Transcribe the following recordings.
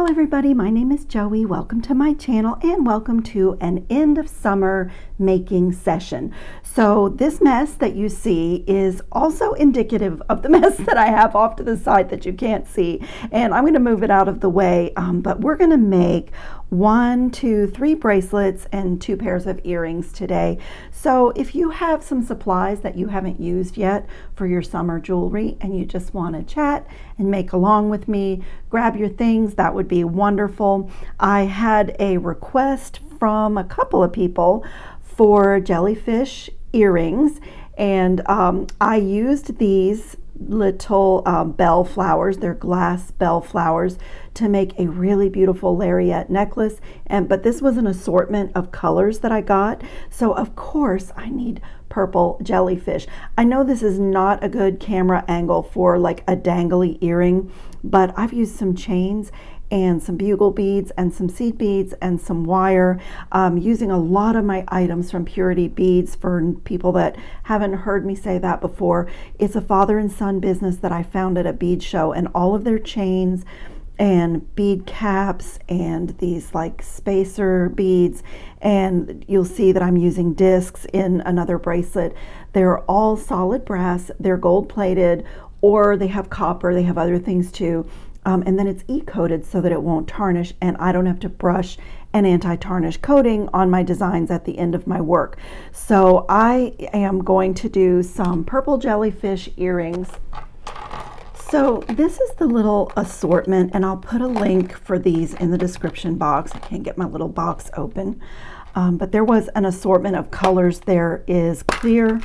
everybody, my name is Joey. Welcome to my channel and welcome to an end of summer making session. So this mess that you see is also indicative of the mess that I have off to the side that you can't see, and I'm going to move it out of the way, but we're going to make 1, 2, 3 bracelets and 2 pairs of earrings today. So if you have some supplies that you haven't used yet for your summer jewelry and you just want to chat and make along with me, grab your things. That would be wonderful. I had a request from a couple of people for jellyfish earrings, and I used these little bell flowers. They're glass bell flowers to make a really beautiful lariat necklace, but this was an assortment of colors that I got, so of course I need purple jellyfish. I know this is not a good camera angle for like a dangly earring, but I've used some chains and some bugle beads and some seed beads and some wire, using a lot of my items from Purity Beads. For people that haven't heard me say that before, it's a father and son business that I found at a bead show, and all of their chains and bead caps and these like spacer beads, and you'll see that I'm using discs in another bracelet. They're all solid brass, they're gold plated, or they have copper, they have other things too. And then it's e-coated so that it won't tarnish, and I don't have to brush an anti-tarnish coating on my designs at the end of my work. So I am going to do some purple jellyfish earrings. So this is the little assortment, and I'll put a link for these in the description box. I can't get my little box open, but there was an assortment of colors. There is clear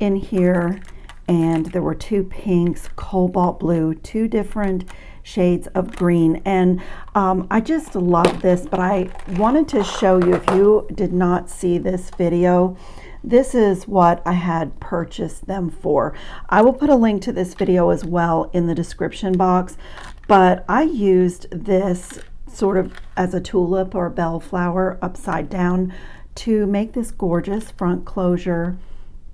in here, and there were 2 pinks, cobalt blue, 2 different shades of green, and I just love this. But I wanted to show you, if you did not see this video, this is what I had purchased them for. I will put a link to this video as well in the description box, but I used this sort of as a tulip or bellflower upside down to make this gorgeous front closure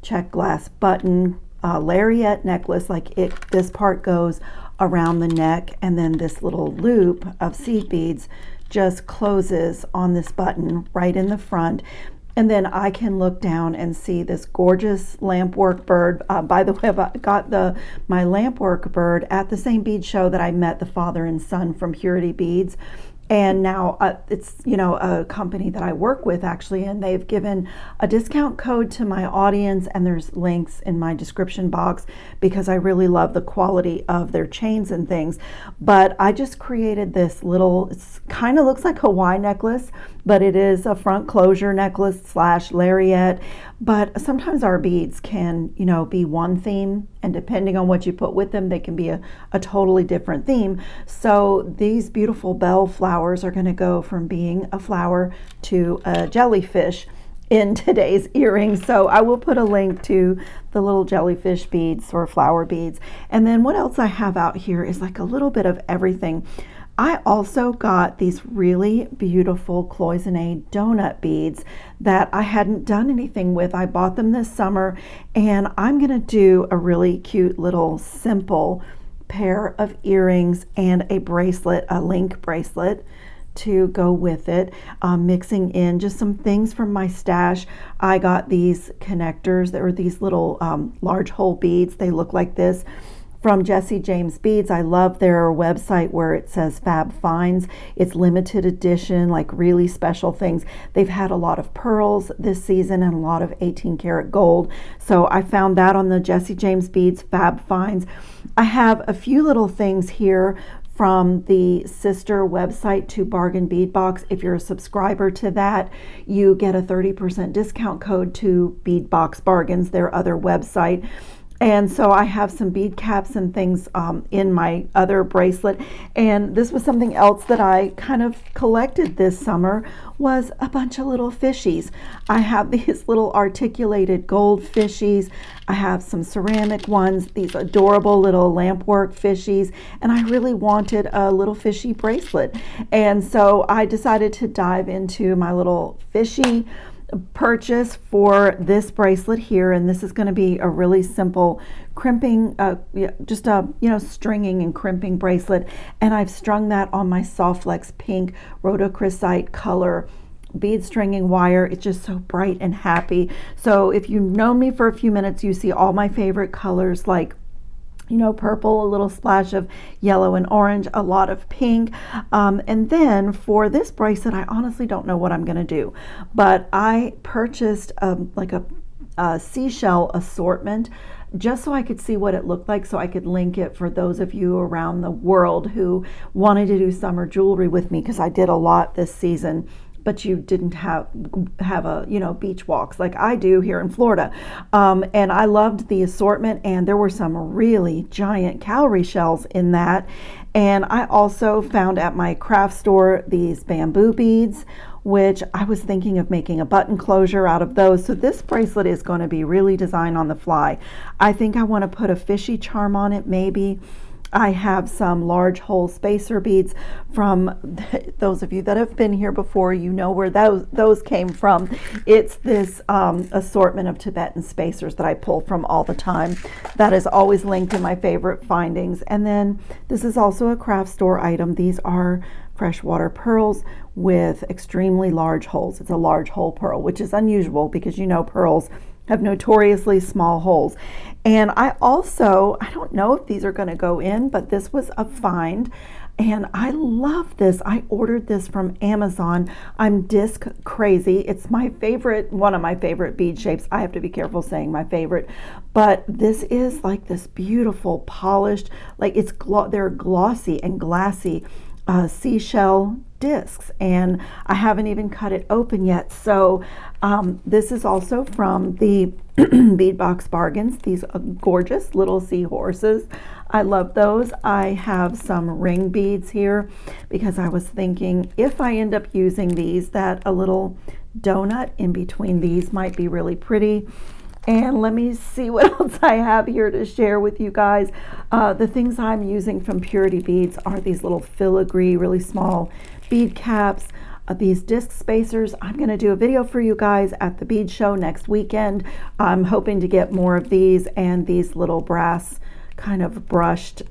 check glass button lariat necklace. Like this part goes around the neck, and then this little loop of seed beads just closes on this button right in the front. And then I can look down and see this gorgeous lampwork bird. By the way, I got my lampwork bird at the same bead show that I met the father and son from Purity Beads. And now it's, you know, a company that I work with actually, and they've given a discount code to my audience, and there's links in my description box because I really love the quality of their chains and things. But I just created this little, it kind of looks like a Y necklace, but it is a front closure necklace / lariat. But sometimes our beads can, you know, be one theme, and depending on what you put with them, they can be a totally different theme. So these beautiful bell flowers are going to go from being a flower to a jellyfish in today's earring. So I will put a link to the little jellyfish beads or flower beads. And then what else I have out here is like a little bit of everything. I also got these really beautiful cloisonne donut beads that I hadn't done anything with. I bought them this summer, and I'm going to do a really cute little simple pair of earrings and a bracelet, a link bracelet to go with it, mixing in just some things from my stash. I got these connectors that are these little large hole beads. They look like this, from Jesse James Beads. I love their website where it says Fab Finds. It's limited edition, like really special things. They've had a lot of pearls this season and a lot of 18 karat gold. So I found that on the Jesse James Beads Fab Finds. I have a few little things here from the sister website to Bargain Bead Box. If you're a subscriber to that, you get a 30% discount code to Bead Box Bargains, their other website. And so I have some bead caps and things in my other bracelet. And this was something else that I kind of collected this summer, was a bunch of little fishies. I have these little articulated gold fishies. I have some ceramic ones, these adorable little lampwork fishies, and I really wanted a little fishy bracelet. And so I decided to dive into my little fishy purchase for this bracelet here, and this is going to be a really simple crimping, just a stringing and crimping bracelet, and I've strung that on my Softflex pink rhodochrosite color bead stringing wire. It's just so bright and happy. So if you've known me for a few minutes, you see all my favorite colors, like purple, a little splash of yellow and orange, a lot of pink. And then for this bracelet, I honestly don't know what I'm going to do, but I purchased like a seashell assortment just so I could see what it looked like, so I could link it for those of you around the world who wanted to do summer jewelry with me, because I did a lot this season, but you didn't have a beach walks like I do here in Florida. And I loved the assortment, and there were some really giant cowrie shells in that. And I also found at my craft store these bamboo beads, which I was thinking of making a button closure out of those. So this bracelet is going to be really designed on the fly. I think I want to put a fishy charm on it, maybe. I have some large hole spacer beads from, those of you that have been here before, you know where those came from. It's this assortment of Tibetan spacers that I pull from all the time. That is always linked in my favorite findings. And then this is also a craft store item. These are freshwater pearls with extremely large holes. It's a large hole pearl, which is unusual because pearls have notoriously small holes. And I don't know if these are going to go in, but this was a find, and I love this. I ordered this from Amazon. I'm disc crazy. It's my favorite, one of my favorite bead shapes. I have to be careful saying my favorite, but this is like this beautiful polished, like they're glossy and glassy seashell discs, and I haven't even cut it open yet. So this is also from the Beadbox Bargains. These are gorgeous little seahorses. I love those. I have some ring beads here because I was thinking if I end up using these, that a little donut in between these might be really pretty. And let me see what else I have here to share with you guys. The things I'm using from Purity Beads are these little filigree, really small bead caps, these disc spacers. I'm going to do a video for you guys at the bead show next weekend. I'm hoping to get more of these, and these little brass kind of brushed,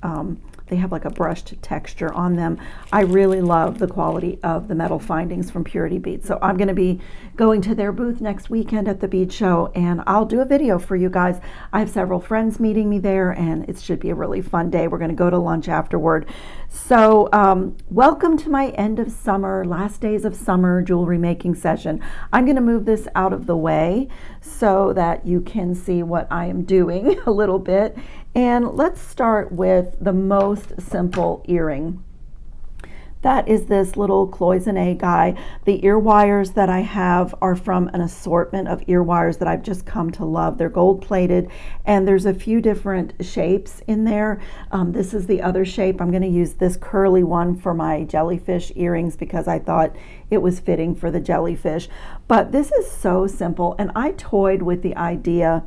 they have like a brushed texture on them. I really love the quality of the metal findings from Purity Beads. So I'm going to be going to their booth next weekend at the bead show, and I'll do a video for you guys. I have several friends meeting me there, and it should be a really fun day. We're going to go to lunch afterward. So welcome to my end of summer, last days of summer jewelry making session. I'm going to move this out of the way so that you can see what I am doing a little bit. And let's start with the most simple earring. That is this little cloisonne guy. The ear wires that I have are from an assortment of ear wires that I've just come to love. They're gold plated, and there's a few different shapes in there. This is the other shape. I'm going to use this curly one for my jellyfish earrings because I thought it was fitting for the jellyfish. But this is so simple, and I toyed with the idea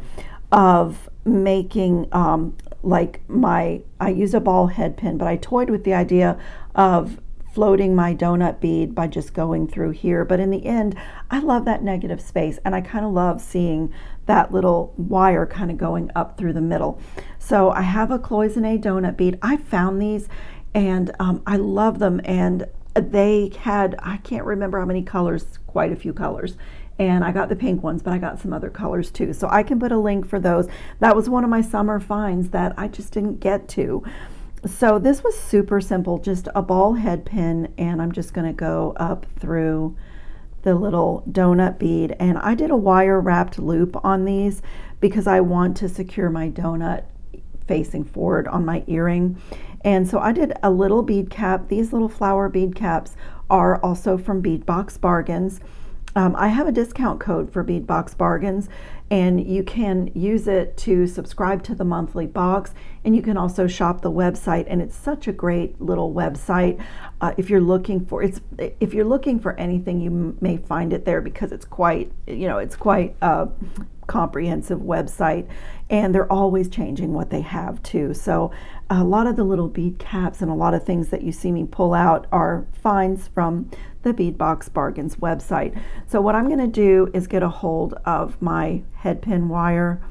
of making I use a ball head pin, but I toyed with the idea of floating my donut bead by just going through here. But in the end, I love that negative space, and I kind of love seeing that little wire kind of going up through the middle. So I have a cloisonne donut bead. I found these, and I love them, and they had, I can't remember how many colors, quite a few colors. And I got the pink ones, but I got some other colors too. So I can put a link for those. That was one of my summer finds that I just didn't get to. So this was super simple, just a ball head pin, and I'm just going to go up through the little donut bead. And I did a wire wrapped loop on these because I want to secure my donut facing forward on my earring. And so I did a little bead cap. These little flower bead caps are also from Beadbox Bargains. I have a discount code for Beadbox Bargains, and you can use it to subscribe to the monthly box, and you can also shop the website, and it's such a great little website. If you're looking for anything, you may find it there because it's quite comprehensive website, and they're always changing what they have too. So a lot of the little bead caps and a lot of things that you see me pull out are finds from the Beadbox Bargains website. So what I'm going to do is get a hold of my head pin wire,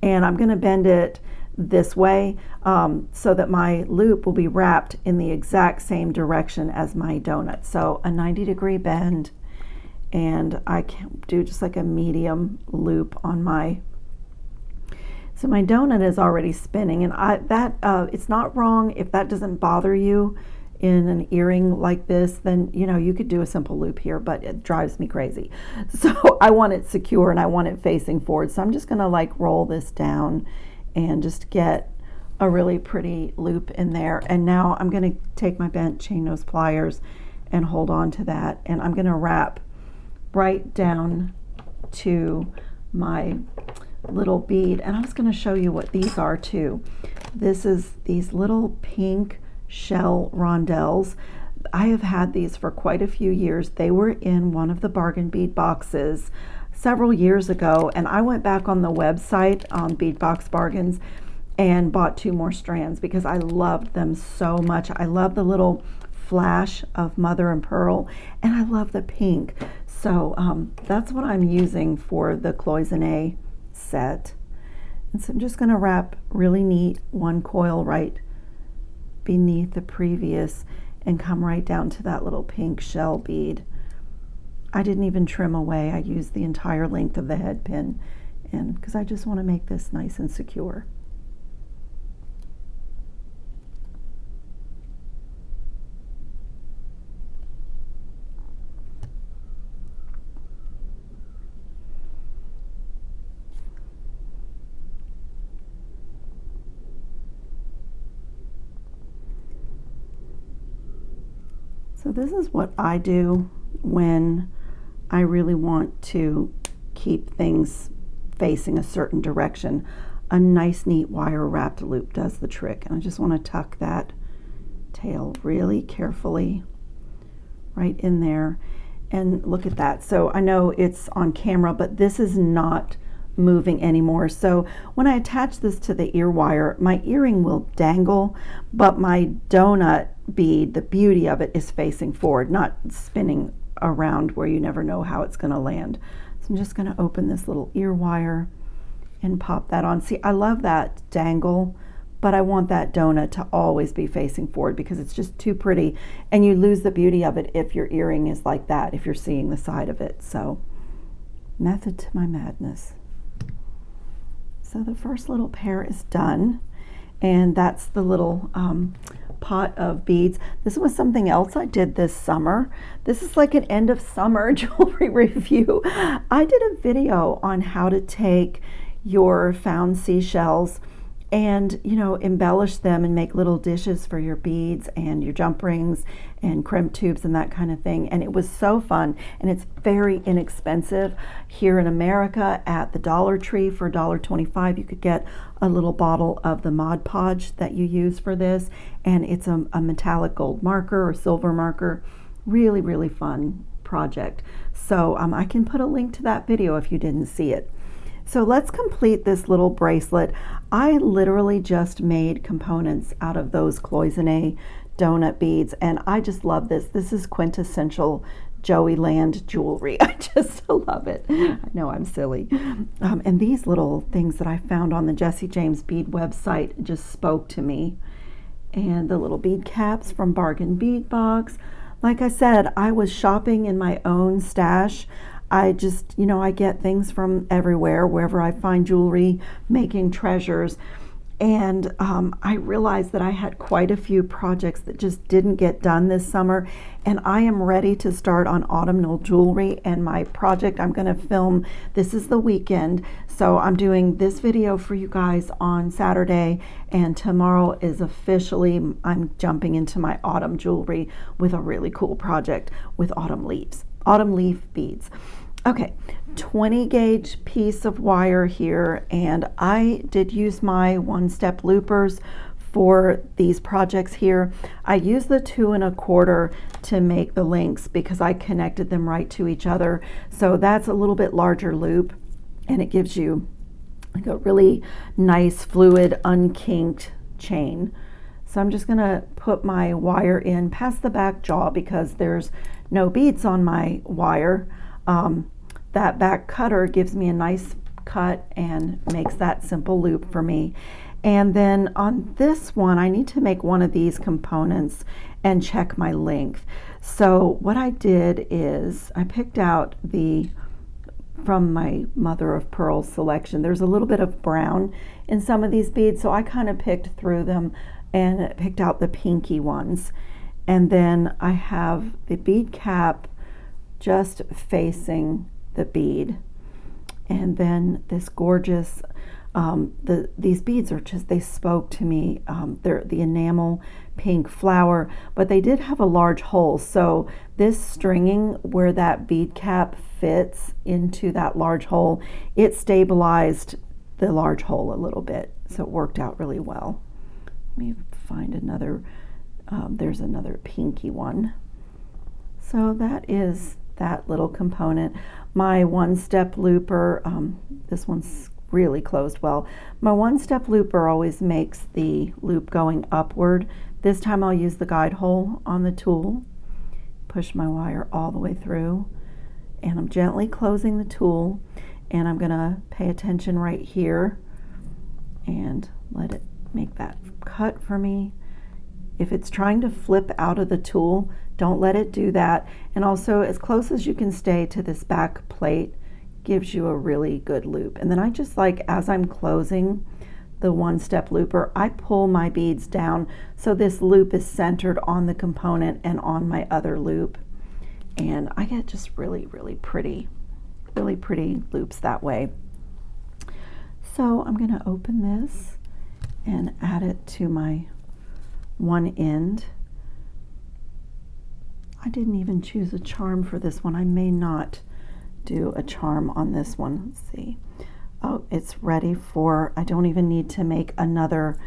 and I'm going to bend it this way so that my loop will be wrapped in the exact same direction as my donut. So a 90-degree bend, and I can do just like a medium loop on my, so my donut is already spinning, and it's not wrong if that doesn't bother you in an earring like this. Then you could do a simple loop here, but it drives me crazy. So I want it secure and I want it facing forward. So I'm just gonna like roll this down and just get a really pretty loop in there. And now I'm gonna take my bent chain nose pliers and hold on to that, and I'm gonna wrap right down to my little bead. And I was going to show you what these are too. This is these little pink shell rondelles. I have had these for quite a few years. They were in one of the bargain bead boxes several years ago, and I went back on the website on Beadbox Bargains and bought 2 more strands because I loved them so much. I love the little flash of mother and pearl, and I love the pink. So that's what I'm using for the cloisonne set. And so I'm just going to wrap really neat one coil right beneath the previous and come right down to that little pink shell bead. I didn't even trim away. I used the entire length of the head pin, and because I just want to make this nice and secure. So this is what I do when I really want to keep things facing a certain direction. A nice neat wire wrapped loop does the trick. And I just want to tuck that tail really carefully right in there. And look at that. So I know it's on camera, but this is not moving anymore. So when I attach this to the ear wire, my earring will dangle, but my donut bead, the beauty of it, is facing forward, not spinning around where you never know how it's going to land. So I'm just going to open this little ear wire and pop that on. See, I love that dangle, but I want that donut to always be facing forward because it's just too pretty, and you lose the beauty of it if your earring is like that, if you're seeing the side of it. So method to my madness. So the first little pair is done, and that's the little pot of beads. This was something else I did this summer. This is like an end of summer jewelry review. I did a video on how to take your found seashells and embellish them and make little dishes for your beads and your jump rings and crimp tubes and that kind of thing. And it was so fun, and it's very inexpensive. Here in America at the Dollar Tree for $1.25 you could get a little bottle of the Mod Podge that you use for this, and it's a metallic gold marker or silver marker. Really, really fun project. So I can put a link to that video if you didn't see it. So let's complete this little bracelet. I literally just made components out of those cloisonne donut beads, and I just love this. This is quintessential Joey Land jewelry. I just love it. I know I'm silly. And these little things that I found on the Jesse James Bead website just spoke to me. And the little bead caps from Bargain Bead Box. Like I said, I was shopping in my own stash. I just, I get things from everywhere, wherever I find jewelry, making treasures. And I realized that I had quite a few projects that just didn't get done this summer. And I am ready to start on autumnal jewelry. And my project I'm going to film, this is the weekend. So I'm doing this video for you guys on Saturday. And tomorrow is officially, I'm jumping into my autumn jewelry with a really cool project with autumn leaf beads. Okay, 20 gauge piece of wire here, and I did use my 1-step loopers for these projects here. I used the 2 1/4 to make the links because I connected them right to each other. So that's a little bit larger loop. and it gives you like a really nice fluid unkinked chain. So I'm just gonna put my wire in past the back jaw because there's no beads on my wire. That back cutter gives me a nice cut and makes that simple loop for me. And then on this one, I need to make one of these components and check my length. So what I did is I picked out from my mother of pearl selection, there's a little bit of brown in some of these beads, so I kind of picked through them and picked out the pinky ones. And then I have the bead cap just facing the bead. And then this gorgeous, these beads are just, they spoke to me. They're the enamel pink flower, but they did have a large hole. So this stringing where that bead cap fits into that large hole, it stabilized the large hole a little bit. So it worked out really well. Let me find another, there's another pinky one. So that is that little component. My one-step looper, this one's really closed well. My one-step looper always makes the loop going upward. This time I'll use the guide hole on the tool, push my wire all the way through, and I'm gently closing the tool, and I'm gonna pay attention right here and let it make that cut for me. If it's trying to flip out of the tool, don't let it do that. And also, as close as you can stay to this back plate gives you a really good loop. And then I just like, as I'm closing the one-step looper, I pull my beads down so this loop is centered on the component and on my other loop. And I get just really, really pretty loops that way. So I'm gonna open this and add it to my one end. I didn't even choose a charm for this one. I may not do a charm on this one. Let's see. Oh, it's ready for, I don't even need to make another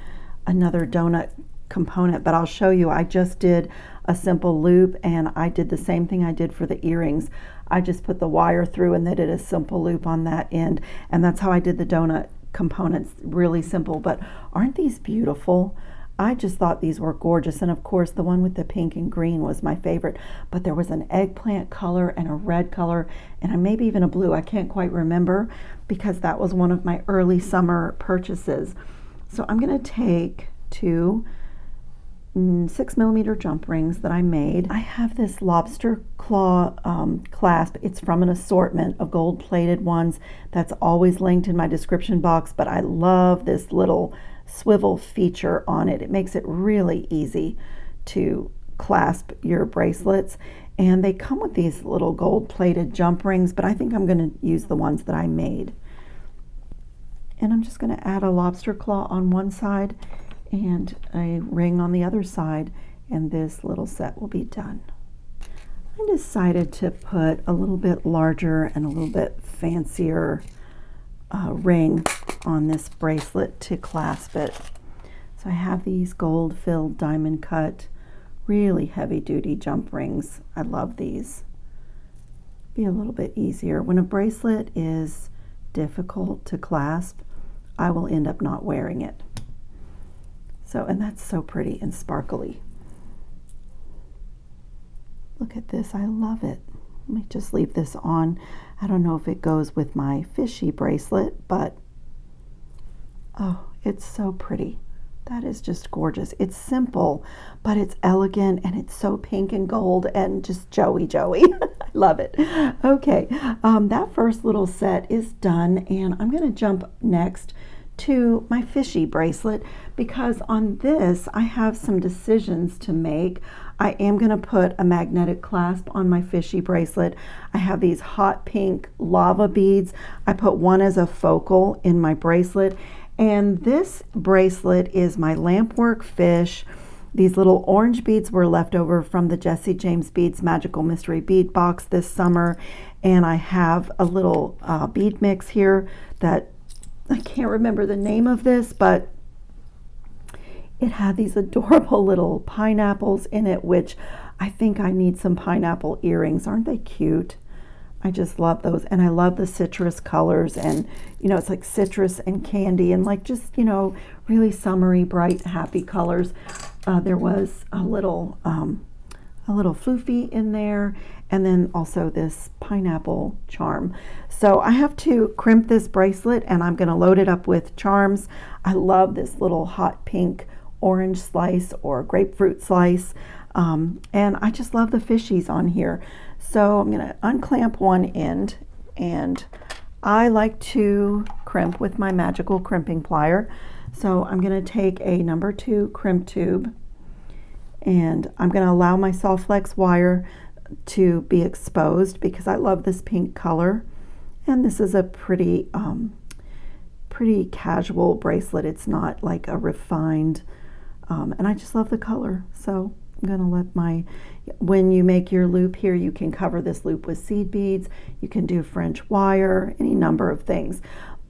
donut component, but I'll show you. I just did a simple loop, and I did the same thing I did for the earrings. I just put the wire through and then did a simple loop on that end, and that's how I did the donut components. Really simple, but aren't these beautiful? I just thought these were gorgeous, and of course the one with the pink and green was my favorite, but there was an eggplant color and a red color and maybe even a blue. I can't quite remember because that was one of my early summer purchases. So I'm going to take two 6mm jump rings that I made. I have this lobster claw clasp. It's from an assortment of gold-plated ones that's always linked in my description box, but I love this little swivel feature on it. It makes it really easy to clasp your bracelets, and they come with these little gold-plated jump rings, but I think I'm going to use the ones that I made. And I'm just going to add a lobster claw on one side and a ring on the other side, and this little set will be done. I decided to put a little bit larger and a little bit fancier ring on this bracelet to clasp it. So I have these gold-filled diamond cut, really heavy-duty jump rings. I love these. Be a little bit easier. When a bracelet is difficult to clasp, I will end up not wearing it. So, and that's so pretty and sparkly. Look at this, I love it. Let me just leave this on. I don't know if it goes with my fishy bracelet, but oh, it's so pretty. That is just gorgeous. It's simple, but it's elegant, and it's so pink and gold and just Joey. I love it. Okay, that first little set is done, and I'm gonna jump next to my fishy bracelet, because on this I have some decisions to make. I am going to put a magnetic clasp on my fishy bracelet. I have these hot pink lava beads. I put one as a focal in my bracelet, and this bracelet is my lampwork fish. These little orange beads were left over from the Jesse James Beads Magical Mystery Bead Box this summer, and I have a little bead mix here that I can't remember the name of this, but it had these adorable little pineapples in it, which I think I need some pineapple earrings. Aren't they cute? I just love those, and I love the citrus colors, and it's like citrus and candy, and like just really summery, bright, happy colors. There was a little floofy in there, and then also this pineapple charm. So I have to crimp this bracelet, and I'm going to load it up with charms. I love this little hot pink orange slice or grapefruit slice, and I just love the fishies on here. So I'm going to unclamp one end, and I like to crimp with my magical crimping plier. So I'm going to take a number 2 crimp tube, and I'm going to allow my Softflex wire to be exposed because I love this pink color. And this is a pretty casual bracelet. It's not like a refined, and I just love the color. So I'm going to when you make your loop here, you can cover this loop with seed beads. You can do French wire, any number of things.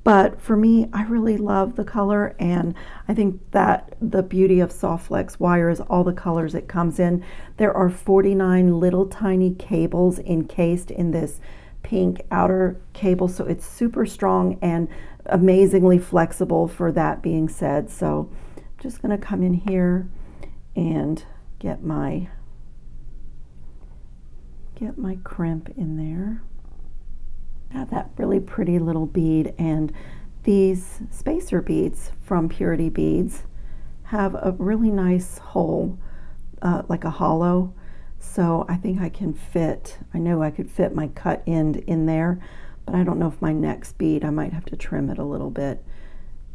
But for me, I really love the color, and I think that the beauty of Softflex wire is all the colors it comes in. There are 49 little tiny cables encased in this pink outer cable, so it's super strong and amazingly flexible for that being said. So I'm just going to come in here and get my crimp in there. Got that really pretty little bead, and these spacer beads from Purity Beads have a really nice hole, like a hollow. So I think I know I could fit my cut end in there, but I don't know if my next bead, I might have to trim it a little bit.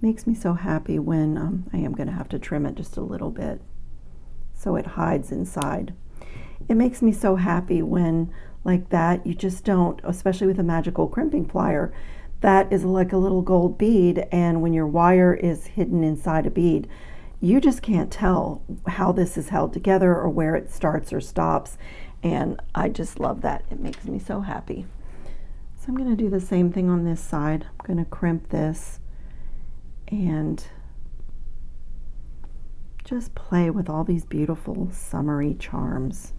Makes me so happy when I am going to have to trim it just a little bit so it hides inside. It makes me so happy when like that, you just don't, especially with a magical crimping plier, that is like a little gold bead, and when your wire is hidden inside a bead, you just can't tell how this is held together or where it starts or stops, and I just love that. It makes me so happy. So I'm going to do the same thing on this side. I'm going to crimp this and just play with all these beautiful summery charms.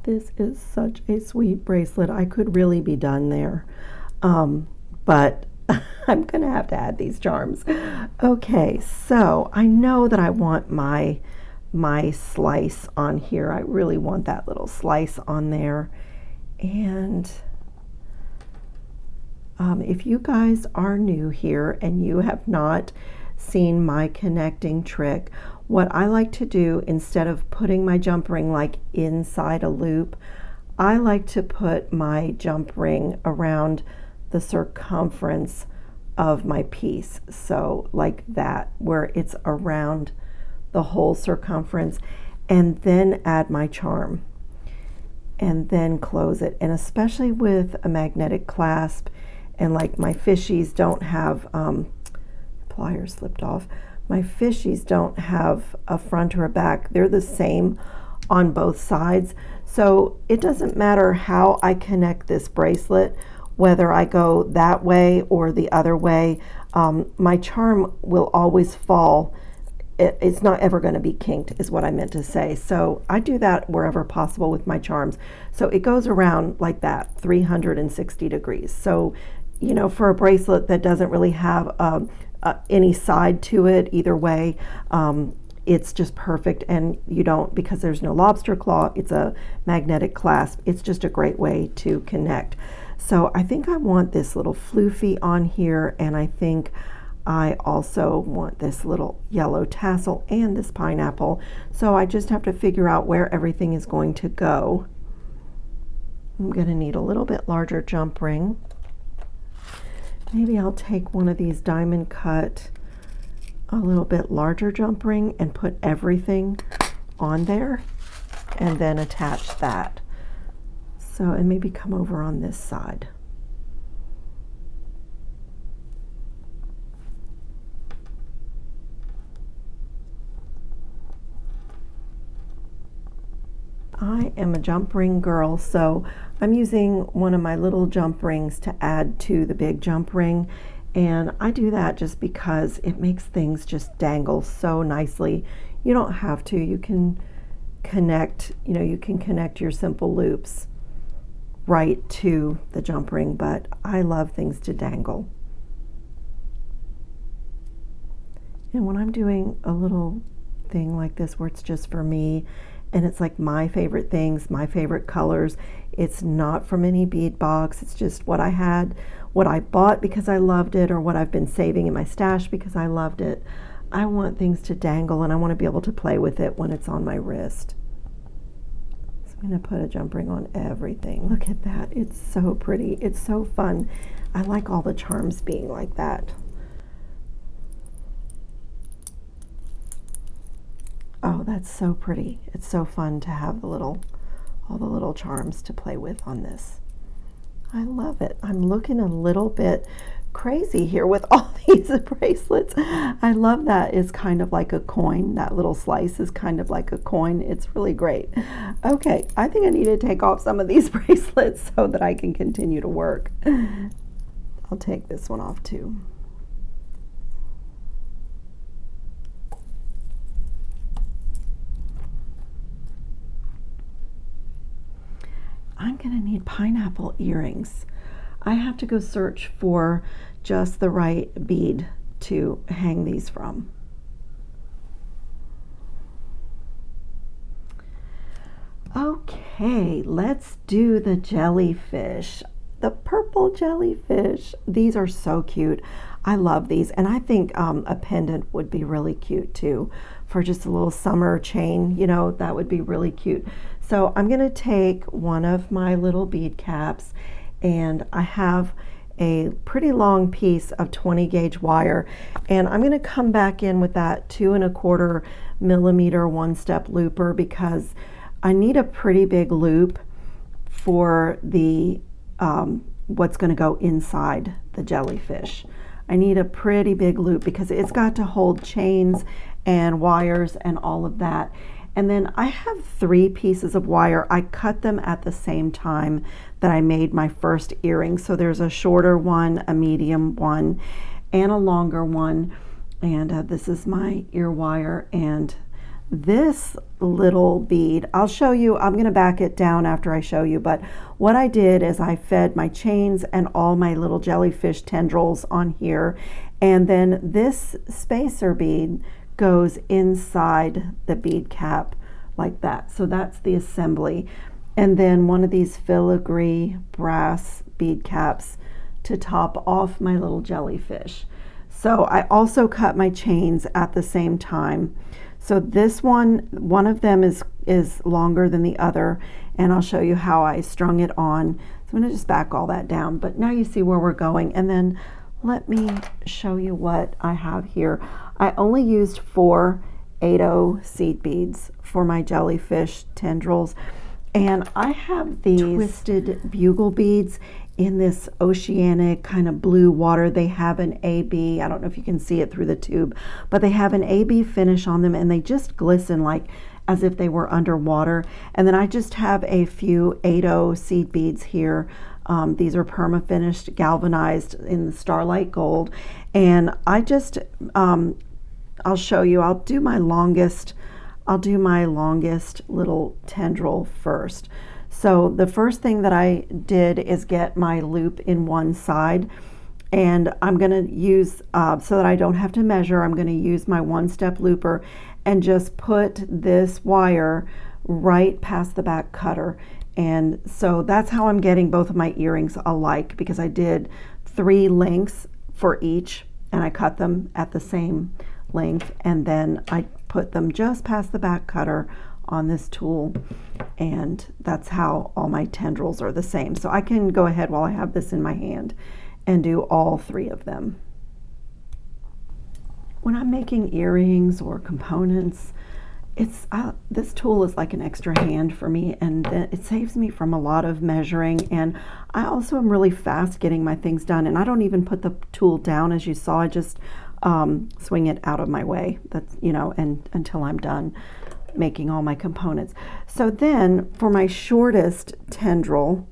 This is such a sweet bracelet. I could really be done there, but I'm going to have to add these charms. Okay, so I know that I want my slice on here. I really want that little slice on there. And if you guys are new here and you have not seen my connecting trick, what I like to do, instead of putting my jump ring like inside a loop, I like to put my jump ring around the circumference of my piece. So like that, where it's around the whole circumference, and then add my charm and then close it. And especially with a magnetic clasp, and like my fishies don't have, pliers slipped off. My fishies don't have a front or a back. They're the same on both sides. So it doesn't matter how I connect this bracelet, whether I go that way or the other way, my charm will always fall. It's not ever going to be kinked, is what I meant to say. So I do that wherever possible with my charms. So it goes around like that, 360 degrees. So, for a bracelet that doesn't really have any side to it either way, it's just perfect. And you don't, because there's no lobster claw, it's a magnetic clasp. It's just a great way to connect. So I think I want this little floofy on here, and I think I also want this little yellow tassel and this pineapple. So I just have to figure out where everything is going to go. I'm going to need a little bit larger jump ring. Maybe I'll take one of these diamond cut, a little bit larger jump ring, and put everything on there and then attach that. So, and maybe come over on this side. I am a jump ring girl, so I'm using one of my little jump rings to add to the big jump ring. And I do that just because it makes things just dangle so nicely. You don't have to. You can connect, you can connect your simple loops right to the jump ring, but I love things to dangle. And when I'm doing a little thing like this where it's just for me, and it's like my favorite things, my favorite colors, it's not from any bead box, it's just what I had, what I bought because I loved it, or what I've been saving in my stash because I loved it. I want things to dangle, and I want to be able to play with it when it's on my wrist. So I'm going to put a jump ring on everything. Look at that. It's so pretty. It's so fun. I like all the charms being like that. Oh, that's so pretty. It's so fun to have all the little charms to play with on this. I love it. I'm looking a little bit crazy here with all these bracelets. I love that it's kind of like a coin. That little slice is kind of like a coin. It's really great. Okay, I think I need to take off some of these bracelets so that I can continue to work. I'll take this one off too. I'm going to need pineapple earrings. I have to go search for just the right bead to hang these from. Okay, let's do the jellyfish. The purple jellyfish. These are so cute. I love these, and I think a pendant would be really cute too for just a little summer chain. That would be really cute. So I'm going to take one of my little bead caps, and I have a pretty long piece of 20 gauge wire, and I'm going to come back in with that 2 1/4 millimeter one-step looper because I need a pretty big loop for the what's going to go inside the jellyfish. I need a pretty big loop because it's got to hold chains and wires and all of that. And then I have 3 pieces of wire. I cut them at the same time that I made my first earring. So there's a shorter one, a medium one, and a longer one. And this is my ear wire. And this little bead, I'll show you, I'm going to back it down after I show you, but what I did is I fed my chains and all my little jellyfish tendrils on here, and then this spacer bead goes inside the bead cap like that. So that's the assembly. And then one of these filigree brass bead caps to top off my little jellyfish. So I also cut my chains at the same time. So this one of them is longer than the other, and I'll show you how I strung it on. So I'm going to just back all that down, but now you see where we're going. And then let me show you what I have here. I only used 4 8/0 seed beads for my jellyfish tendrils, and I have these twisted bugle beads in this oceanic kind of blue water. They have an AB, I don't know if you can see it through the tube, but they have an AB finish on them, and they just glisten like as if they were underwater. And then I just have a few 8/0 seed beads here. These are perma finished, galvanized in the Starlight Gold. And I just, I'll show you, I'll do my longest little tendril first. So the first thing that I did is get my loop in one side, and I'm going to use, so that I don't have to measure, I'm going to use my one-step looper and just put this wire right past the back cutter. And so that's how I'm getting both of my earrings alike, because I did 3 lengths for each, and I cut them at the same length, and then I put them just past the back cutter on this tool, and that's how all my tendrils are the same. So I can go ahead while I have this in my hand and do all 3 of them. When I'm making earrings or components, this tool is like an extra hand for me, and it saves me from a lot of measuring. And I also am really fast getting my things done, and I don't even put the tool down, as you saw. I just swing it out of my way. That's, and until I'm done. making all my components. So then for my shortest tendril,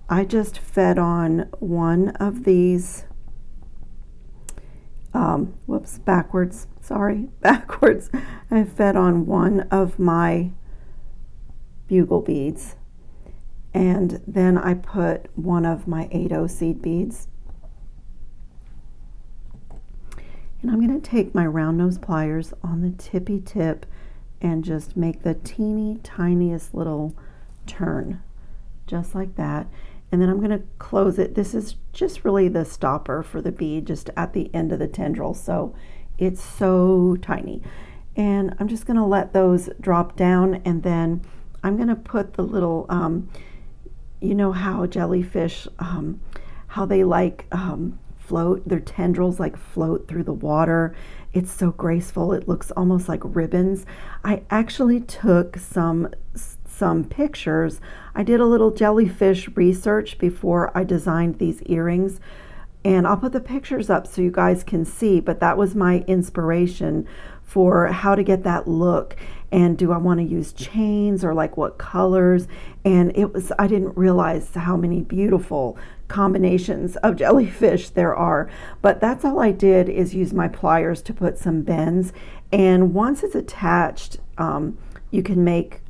I just fed on one of these, whoops, backwards, sorry, backwards. I fed on one of my bugle beads, and then I put one of my 8/0 seed beads. And I'm going to take my round nose pliers on the tippy tip and just make the teeny tiniest little turn, just like that. And then I'm going to close it. This is just really the stopper for the bead, just at the end of the tendril, so it's so tiny. And I'm just going to let those drop down, and then I'm going to put the little, you know how jellyfish, how they like float, their tendrils like float through the water. It's so graceful. It looks almost like ribbons. I actually took some pictures. I did a little jellyfish research before I designed these earrings, and I'll put the pictures up so you guys can see, but that was my inspiration for how to get that look. And do I want to use chains, or like what colors? And I didn't realize how many beautiful combinations of jellyfish there are. But that's all I did, is use my pliers to put some bends. And once it's attached, you can make,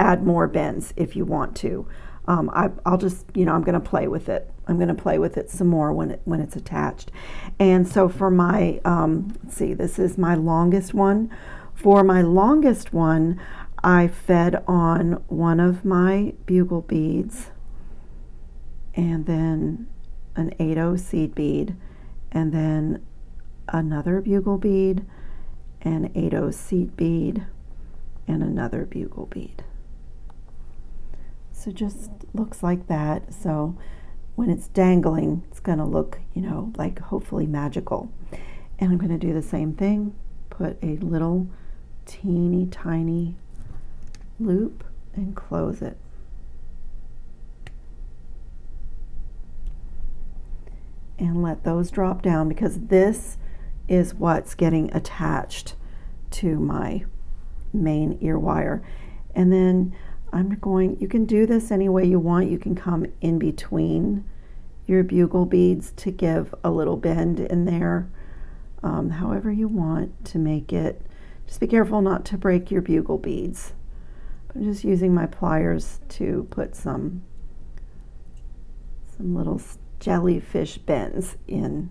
add more bends if you want to. I'll just, I'm going to play with it. I'm going to play with it some more when it's attached. And so for my, let's see, this is my longest one. For my longest one, I fed on one of my bugle beads, and then an 8/0 seed bead, and then another bugle bead, an 8/0 seed bead, and another bugle bead. So just looks like that. So when it's dangling, it's going to look, like hopefully magical. And I'm going to do the same thing, put a little teeny tiny loop and close it. And let those drop down, because this is what's getting attached to my main ear wire. And then you can do this any way you want. You can come in between your bugle beads to give a little bend in there, however you want to make it. Just be careful not to break your bugle beads. I'm just using my pliers to put some little jellyfish bends in.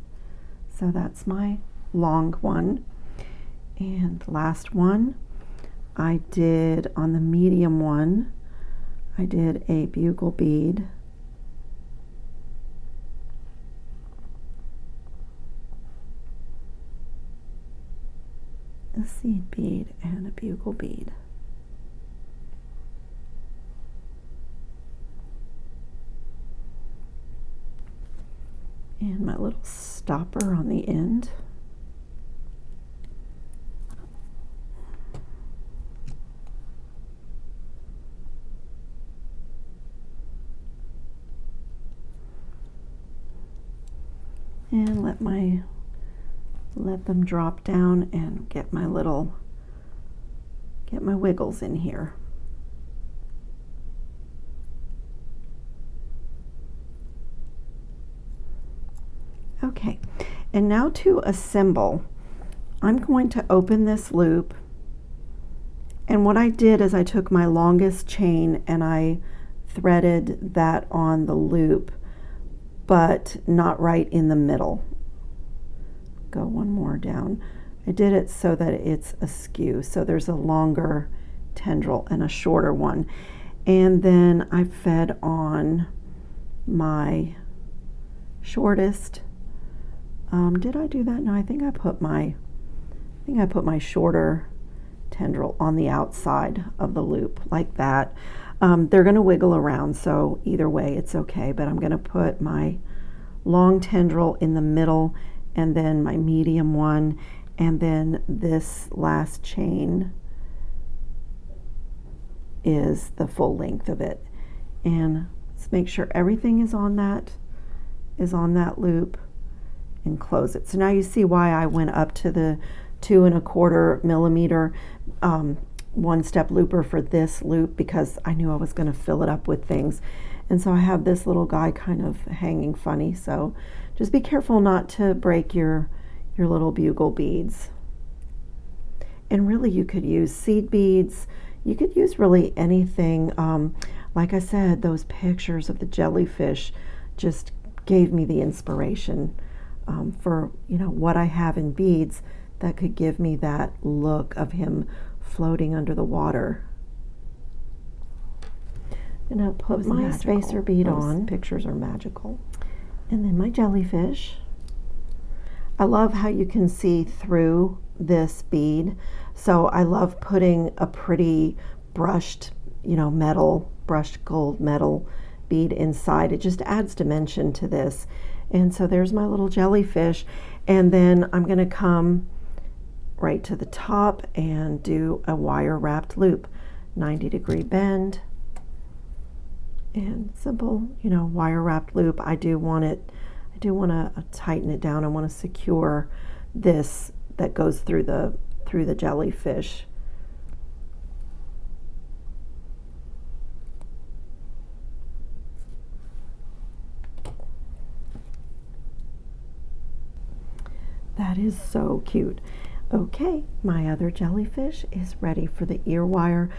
So that's my long one. And last one, I did on the medium one, I did a bugle bead, a seed bead, and a bugle bead. And my little stopper on the end. And let them drop down and get my wiggles in here. Okay, and now to assemble, I'm going to open this loop, and what I did is I took my longest chain and I threaded that on the loop, but not right in the middle. Go one more down. I did it so that it's askew, so there's a longer tendril and a shorter one. And then I fed on my shortest. Did I do that? No, I think I put my shorter tendril on the outside of the loop like that. They're going to wiggle around, so either way it's okay, but I'm going to put my long tendril in the middle, and then my medium one, and then this last chain is the full length of it. And let's make sure everything is on that loop, and close it. So now you see why I went up to the 2¼ millimeter. one-step looper for this loop because I knew I was going to fill it up with things. And so I have this little guy kind of hanging funny. So just be careful not to break your little bugle beads. And really you could use seed beads. You could use really anything. Like I said, those pictures of the jellyfish just gave me the inspiration for, you know, what I have in beads that could give me that look of him floating under the water. And I'll put my spacer bead on. Pictures are magical. And then my jellyfish. I love how you can see through this bead. So I love putting a pretty brushed, you know, metal, brushed gold metal bead inside. It just adds dimension to this. And so there's my little jellyfish. And then I'm going to come right to the top and do a wire wrapped loop, 90-degree bend, and simple, you know, wire wrapped loop. I do want to tighten it down. I want to secure this that goes through the jellyfish. That is so cute. Okay, my other jellyfish is ready for the ear wire.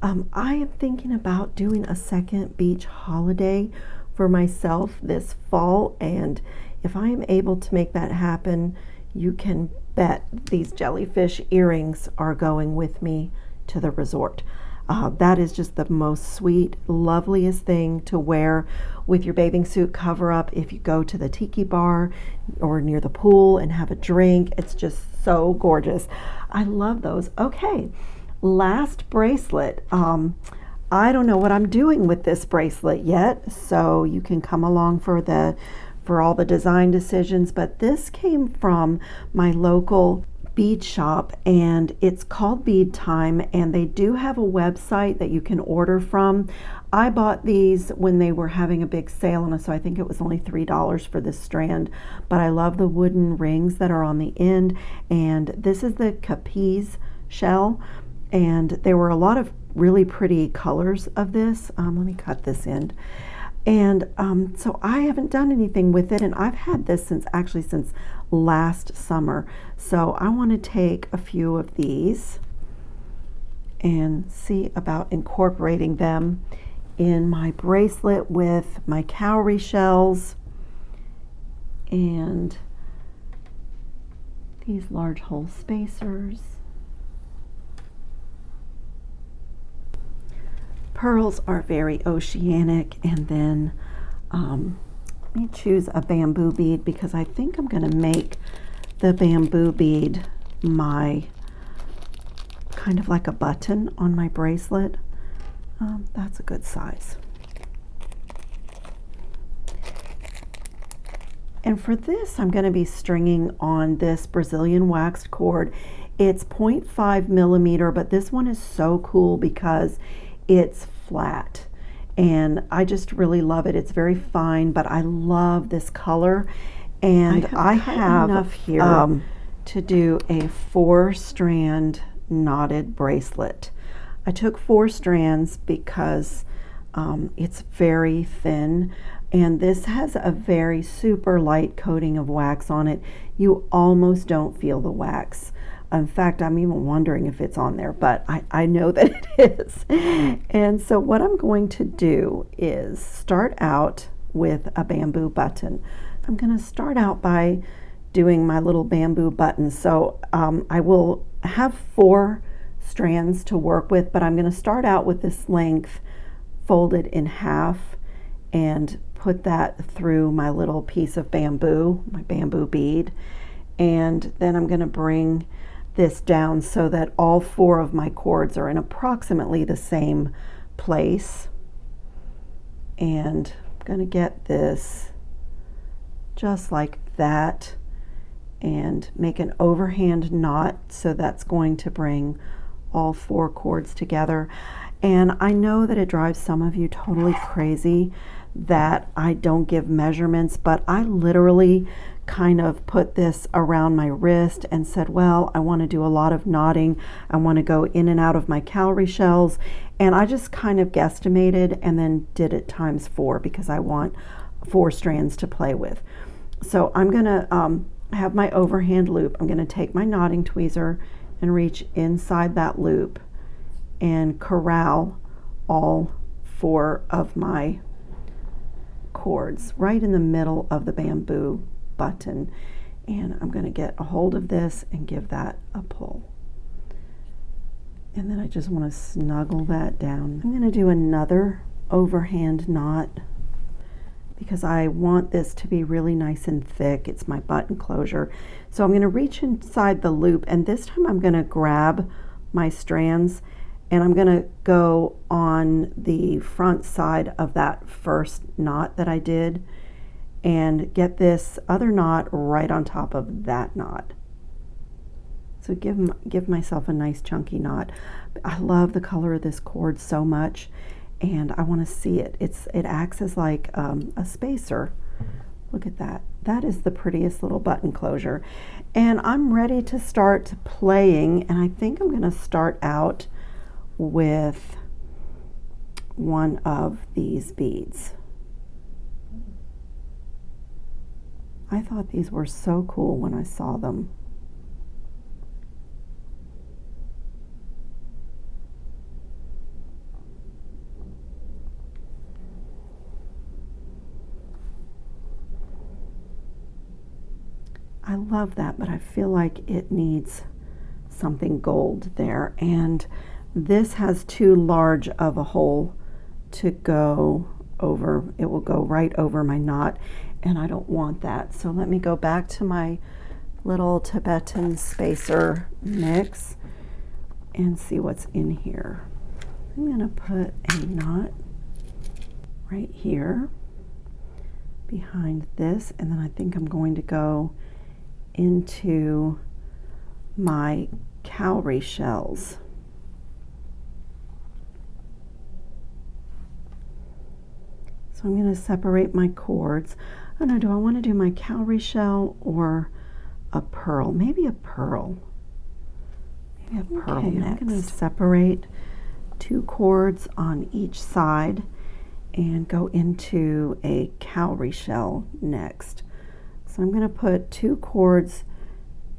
I am thinking about doing a second beach holiday for myself this fall, and if I am able to make that happen, you can bet these jellyfish earrings are going with me to the resort. That is just the most sweet, loveliest thing to wear with your bathing suit cover up if you go to the tiki bar or near the pool and have a drink. It's just so gorgeous. I love those. Okay, last bracelet. I don't know what I'm doing with this bracelet yet, so you can come along for all the design decisions, but this came from my local bead shop, and it's called Bead Time, and they do have a website that you can order from. I bought these when they were having a big sale on us, so I think it was only $3 for this strand, but I love the wooden rings that are on the end, and this is the Capiz shell, and there were a lot of really pretty colors of this. Let me cut this end. And so I haven't done anything with it, and I've had this since last summer. So I want to take a few of these and see about incorporating them in my bracelet with my cowrie shells and these large hole spacers. Pearls are very oceanic, and then let me choose a bamboo bead because I think I'm going to make the bamboo bead my kind of like a button on my bracelet. That's a good size. And for this, I'm going to be stringing on this Brazilian waxed cord. It's 0.5 millimeter, but this one is so cool because it's flat, and I just really love it. It's very fine, but I love this color, and I have enough here to do a 4-strand knotted bracelet. I took 4 strands because it's very thin, and this has a very super light coating of wax on it. You almost don't feel the wax. In fact, I'm even wondering if it's on there, but I know that it is. And so what I'm going to do is start out with a bamboo button. I'm going to start out by doing my little bamboo button. So I will have 4 strands to work with, but I'm going to start out with this length folded in half and put that through my little piece of bamboo, my bamboo bead. And then I'm going to bring this down so that all 4 of my cords are in approximately the same place, and I'm going to get this just like that and make an overhand knot, so that's going to bring all 4 cords together. And I know that it drives some of you totally crazy that I don't give measurements, but I literally kind of put this around my wrist and said, well, I want to do a lot of knotting. I want to go in and out of my cowrie shells. And I just kind of guesstimated and then did it times 4 because I want 4 strands to play with. So I'm going to have my overhand loop. I'm going to take my knotting tweezer and reach inside that loop and corral all 4 of my cords right in the middle of the bamboo button. And I'm going to get a hold of this and give that a pull. And then I just want to snuggle that down. I'm going to do another overhand knot because I want this to be really nice and thick. It's my button closure. So I'm going to reach inside the loop, and this time I'm going to grab my strands and I'm going to go on the front side of that first knot that I did and get this other knot right on top of that knot. So give myself a nice chunky knot. I love the color of this cord so much, and I want to see it. It acts as like a spacer. Look at that. That is the prettiest little button closure. And I'm ready to start playing, and I think I'm going to start out with one of these beads. I thought these were so cool when I saw them. I love that, but I feel like it needs something gold there, and this has too large of a hole to go over. It will go right over my knot, and I don't want that. So let me go back to my little Tibetan spacer mix and see what's in here. I'm going to put a knot right here behind this, and then I think I'm going to go into my cowrie shells. So I'm going to separate my cords. I don't know, do I want to do my cowrie shell or a pearl? Maybe a pearl. Maybe a pearl next. I'm going to separate 2 cords on each side and go into a cowrie shell next. So I'm going to put 2 cords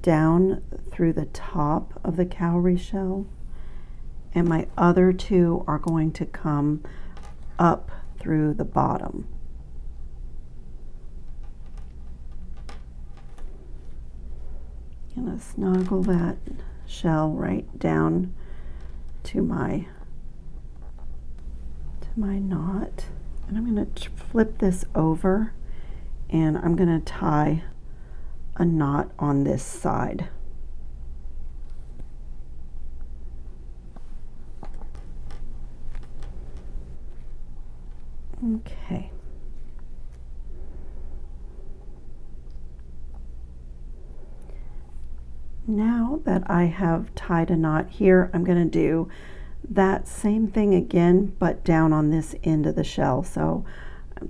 down through the top of the cowrie shell, and my other 2 are going to come up through the bottom. I'm going to snuggle that shell right down to my knot, and I'm going to flip this over, and I'm going to tie a knot on this side. Okay. Now that I have tied a knot here, I'm going to do that same thing again, but down on this end of the shell. So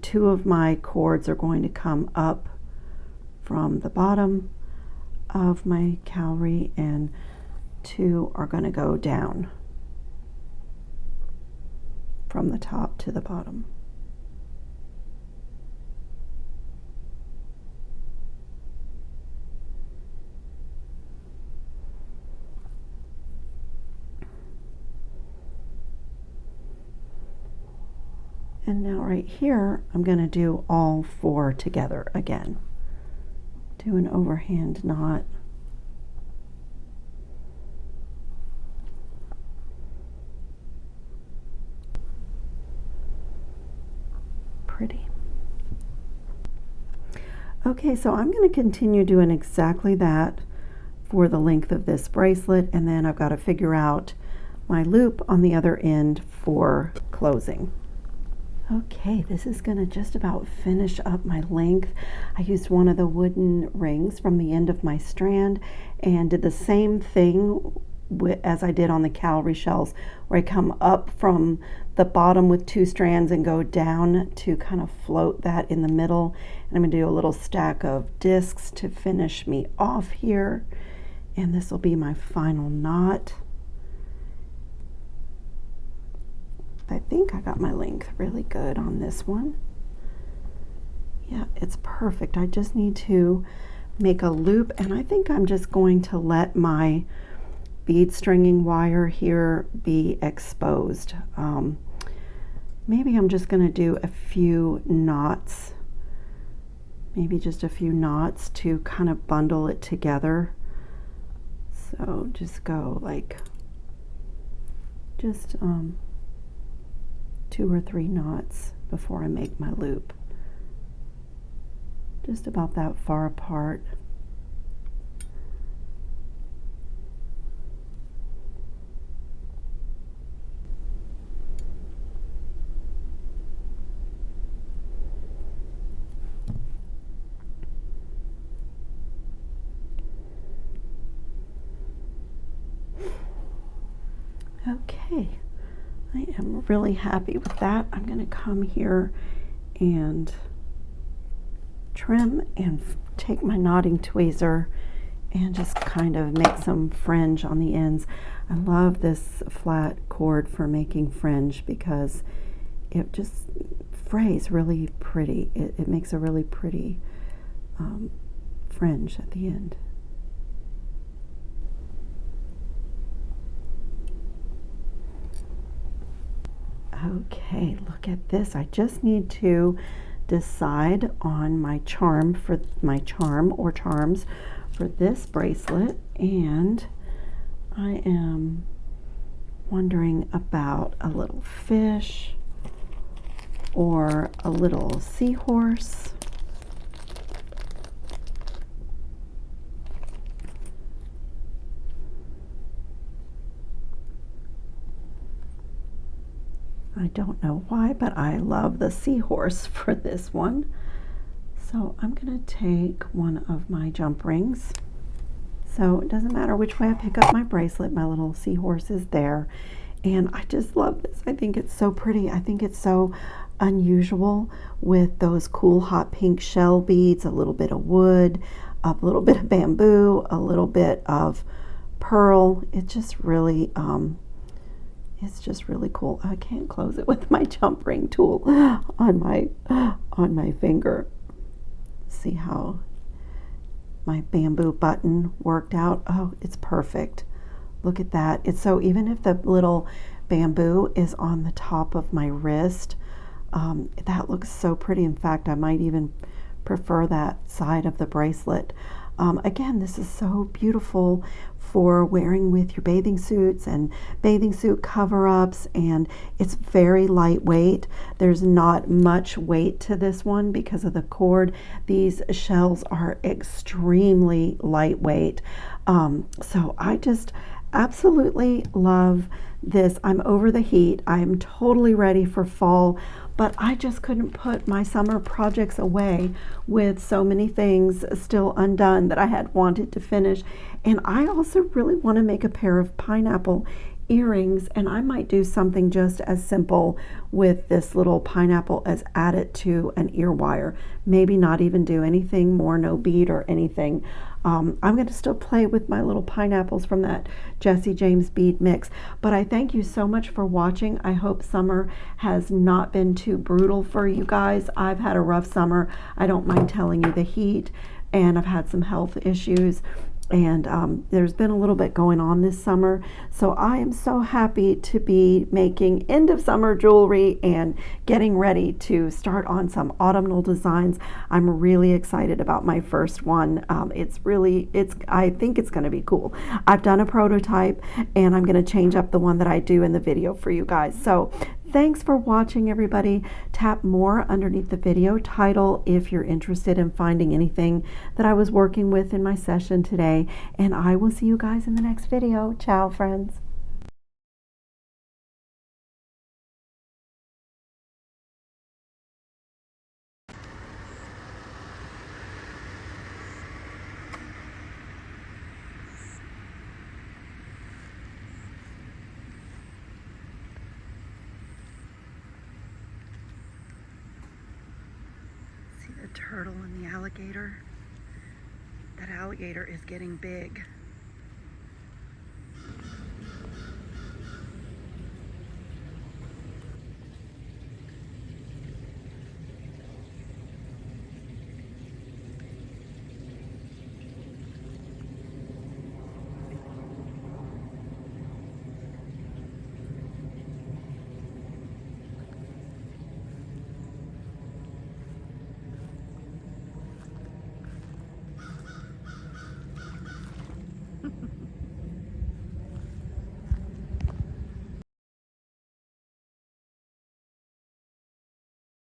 2 of my cords are going to come up from the bottom of my cowrie, and 2 are going to go down from the top to the bottom. And now right here, I'm going to do all 4 together again. Do an overhand knot. Pretty. Okay, so I'm going to continue doing exactly that for the length of this bracelet, and then I've got to figure out my loop on the other end for closing. Okay, this is going to just about finish up my length. I used one of the wooden rings from the end of my strand and did the same thing as I did on the calorie shells, where I come up from the bottom with 2 strands and go down to kind of float that in the middle. And I'm going to do a little stack of discs to finish me off here. And this will be my final knot. I think I got my length really good on this one. Yeah, it's perfect. I just need to make a loop, and I think I'm just going to let my bead stringing wire here be exposed. Maybe I'm just going to do a few knots, maybe just a few knots to kind of bundle it together. So just go like just 2 or 3 knots before I make my loop. Just about that far apart. Okay, I am really happy with that. I'm going to come here and trim and take my knotting tweezer and just kind of make some fringe on the ends. I love this flat cord for making fringe because it just frays really pretty. It makes a really pretty fringe at the end. Okay, look at this. I just need to decide on my charm or charms for this bracelet, and I am wondering about a little fish or a little seahorse. I don't know why, but I love the seahorse for this one. So I'm going to take one of my jump rings. So it doesn't matter which way I pick up my bracelet, my little seahorse is there. And I just love this. I think it's so pretty. I think it's so unusual with those cool hot pink shell beads, a little bit of wood, a little bit of bamboo, a little bit of pearl. It's just really cool. I can't close it with my jump ring tool on my finger. See how my bamboo button worked out? Oh, it's perfect. Look at that. It's so, even if the little bamboo is on the top of my wrist, that looks so pretty. In fact, I might even prefer that side of the bracelet. Again, this is so beautiful for wearing with your bathing suits and bathing suit cover-ups, and it's very lightweight. There's not much weight to this one because of the cord. These shells are extremely lightweight. So I just absolutely love this. I'm over the heat. I'm totally ready for fall, but I just couldn't put my summer projects away with so many things still undone that I had wanted to finish. And I also really want to make a pair of pineapple earrings, and I might do something just as simple with this little pineapple as add it to an ear wire. Maybe not even do anything more, no bead or anything. I'm going to still play with my little pineapples from that Jesse James bead mix. But I thank you so much for watching. I hope summer has not been too brutal for you guys. I've had a rough summer. I don't mind telling you, the heat, and I've had some health issues. And there's been a little bit going on this summer. So I am so happy to be making end of summer jewelry and getting ready to start on some autumnal designs. I'm really excited about my first one. I think it's going to be cool. I've done a prototype, and I'm going to change up the one that I do in the video for you guys. So thanks for watching, everybody. Tap more underneath the video title if you're interested in finding anything that I was working with in my session today. And I will see you guys in the next video. Ciao, friends. The turtle and the alligator. That alligator is getting big.